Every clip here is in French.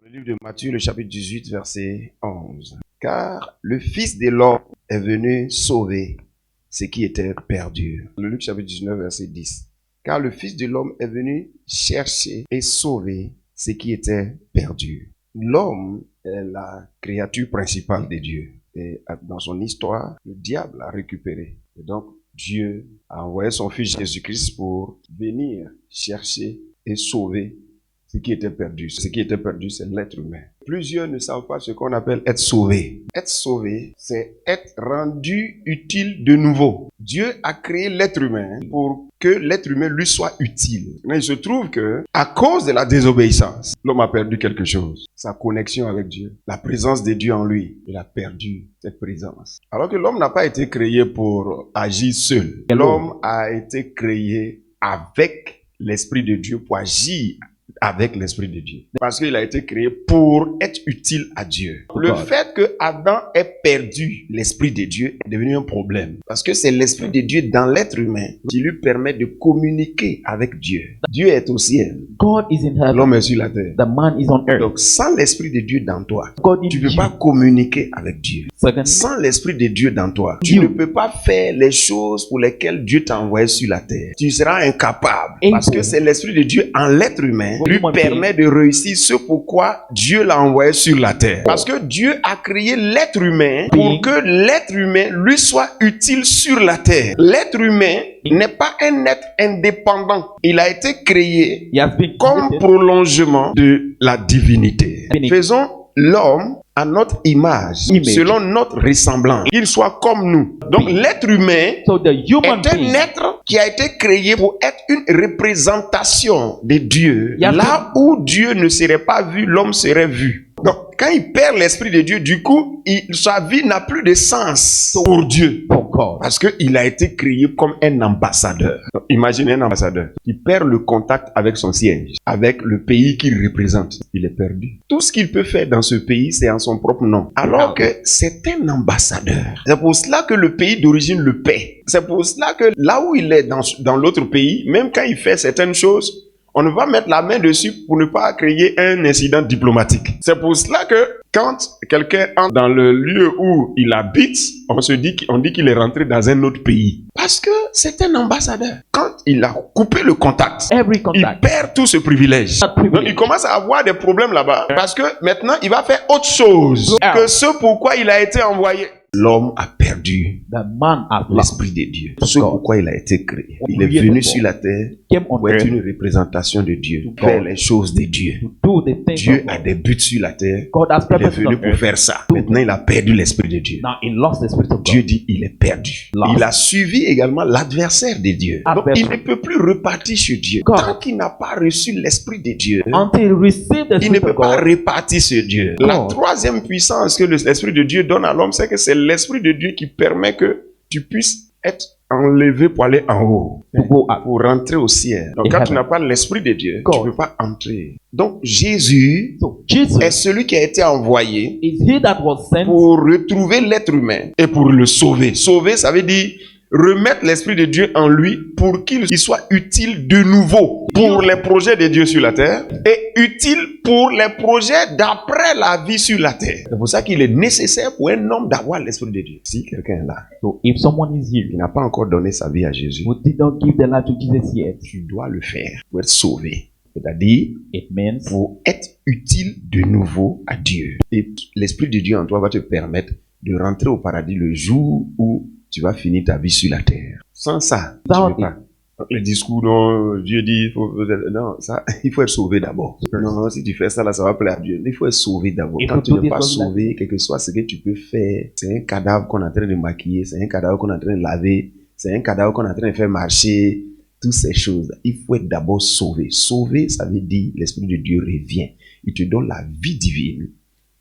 Le livre de Matthieu, le chapitre 18, verset 11. Car le Fils de l'homme est venu sauver ce qui était perdu. Le Luc chapitre 19, verset 10. Car le Fils de l'homme est venu chercher et sauver ce qui était perdu. L'homme est la créature principale de Dieu. Et dans son histoire, le diable l'a récupéré. Et donc, Dieu a envoyé son Fils Jésus-Christ pour venir chercher et sauver ce qui était perdu. Ce qui était perdu, c'est l'être humain. Plusieurs ne savent pas ce qu'on appelle être sauvé. Être sauvé, c'est être rendu utile de nouveau. Dieu a créé l'être humain pour que l'être humain lui soit utile. Mais il se trouve que, à cause de la désobéissance, l'homme a perdu quelque chose. Sa connexion avec Dieu, la présence de Dieu en lui. Il a perdu cette présence. Alors que l'homme n'a pas été créé pour agir seul. L'homme a été créé avec l'Esprit de Dieu pour agir avec l'Esprit de Dieu. Parce qu'il a été créé pour être utile à Dieu. Le fait que Adam ait perdu l'Esprit de Dieu est devenu un problème. Parce que c'est l'Esprit de Dieu dans l'être humain qui lui permet de communiquer avec Dieu. Dieu est au ciel. God is in heaven. L'homme est sur la terre. The man is on earth. Donc sans l'Esprit de Dieu dans toi, God in tu ne peux you. pas communiquer avec Dieu. Second, Sans l'Esprit de Dieu dans toi, tu ne peux pas faire les choses pour lesquelles Dieu t'a envoyé sur la terre. Tu seras incapable. Parce que c'est l'Esprit de Dieu en l'être humain lui permet de réussir ce pourquoi Dieu l'a envoyé sur la terre. Parce que Dieu a créé l'être humain pour que l'être humain lui soit utile sur la terre. L'être humain n'est pas un être indépendant. Il a été créé he has been comme created. prolongement de la divinité. Faisons l'homme à notre image, selon notre ressemblance, qu'il soit comme nous. Donc l'être humain So the human est un being, être qui a été créé pour être une représentation de Dieu. Yes. Là où Dieu ne serait pas vu, l'homme serait vu. Donc quand il perd l'Esprit de Dieu, du coup, sa vie n'a plus de sens pour Dieu. for God. Parce qu'il a été créé comme un ambassadeur. Donc, imaginez un ambassadeur qui perd le contact avec son siège, avec le pays qu'il représente. Il est perdu. Tout ce qu'il peut faire dans ce pays, c'est en son propre nom. Alors que c'est un ambassadeur. C'est pour cela que le pays d'origine le paie. C'est pour cela que là où il est dans l'autre pays, même quand il fait certaines choses, on ne va mettre la main dessus pour ne pas créer un incident diplomatique. C'est pour cela que quand quelqu'un entre dans le lieu où il habite, on dit qu'il est rentré dans un autre pays. Parce que c'est un ambassadeur. Quand il a coupé le contact, Every il contact. perd tout ce privilège. That privilege. Donc il commence à avoir des problèmes là-bas. Parce que maintenant, il va faire autre chose que ce pourquoi il a été envoyé. L'homme a perdu The man has lost. l'Esprit de Dieu. Ce pourquoi il a été créé. Il est Created venu for. sur la terre Came on pour être earth une représentation de Dieu, To faire God. les choses de Dieu. to do the things Dieu of a God. des buts sur la terre. God has Il est purposes venu on pour earth. faire ça. Maintenant, il a perdu l'Esprit de Dieu. Now he lost the spirit of God. Dieu dit il est perdu. Lost. Il a suivi également l'adversaire de Dieu. Donc, il ne peut plus repartir sur Dieu. God. Tant qu'il n'a pas reçu l'Esprit de Dieu, Until he received the il ne spirit peut of pas God. repartir sur Dieu. God. La troisième puissance que l'Esprit de Dieu donne à l'homme, c'est que c'est l'Esprit de Dieu qui permet que tu puisses être enlevé pour aller en haut, To go up. pour rentrer au ciel. Donc In quand tu heaven. n'as pas l'Esprit de Dieu, God. tu ne peux pas entrer. Donc Jésus So Jesus est celui qui a été envoyé is he that was sent pour retrouver l'être humain et pour le sauver. Sauver, ça veut dire remettre l'Esprit de Dieu en lui pour qu'il soit utile de nouveau pour les projets de Dieu sur la terre et utile pour les projets d'après la vie sur la terre. C'est pour ça qu'il est nécessaire pour un homme d'avoir l'Esprit de Dieu. Si quelqu'un est là, So if someone is here il n'a pas encore donné sa vie à Jésus, who did not give their life to Jesus yet, tu dois le faire pour être sauvé. C'est-à-dire it means pour être utile de nouveau à Dieu. Et l'Esprit de Dieu en toi va te permettre de rentrer au paradis le jour où tu vas finir ta vie sur la terre. Sans ça, tu ne peux pas. Le discours dont Dieu dit, non, ça, il faut être sauvé d'abord. Non, si tu fais ça, là, ça va plaire à Dieu. Il faut être sauvé d'abord. Il Quand faut tu tout n'es pas dire comme sauvé, quel que soit ce que tu peux faire, c'est un cadavre qu'on est en train de maquiller, c'est un cadavre qu'on est en train de laver, c'est un cadavre qu'on est en train de faire marcher, toutes ces choses. Il faut être d'abord sauvé. Sauvé, ça veut dire l'Esprit de Dieu revient. Il te donne la vie divine.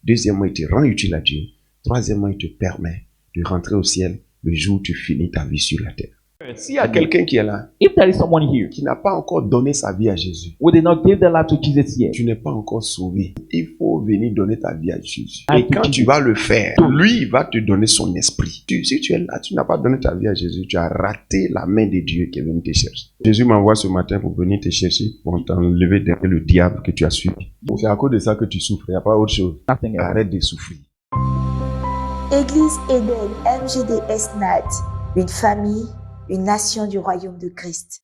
Deuxièmement, il te rend utile à Dieu. Troisièmement, il te permet de rentrer au ciel le jour où tu finis ta vie sur la terre. S'il y a quelqu'un qui est là, If there is someone here qui n'a pas encore donné sa vie à Jésus, who did not give their life to Jesus yet, tu n'es pas encore sauvé. Il faut venir donner ta vie à Jésus. Ah, Et quand Jesus. tu vas le faire, lui, il va te donner son esprit. Si tu es là, tu n'as pas donné ta vie à Jésus, tu as raté la main de Dieu qui est venu te chercher. Jésus m'envoie ce matin pour venir te chercher, pour t'enlever derrière le diable que tu as suivi. C'est à cause de ça que tu souffres, il n'y a pas autre chose. nothing else. Arrête de souffrir. Église Eden, MGDS NAT, une famille, une nation du royaume de Christ.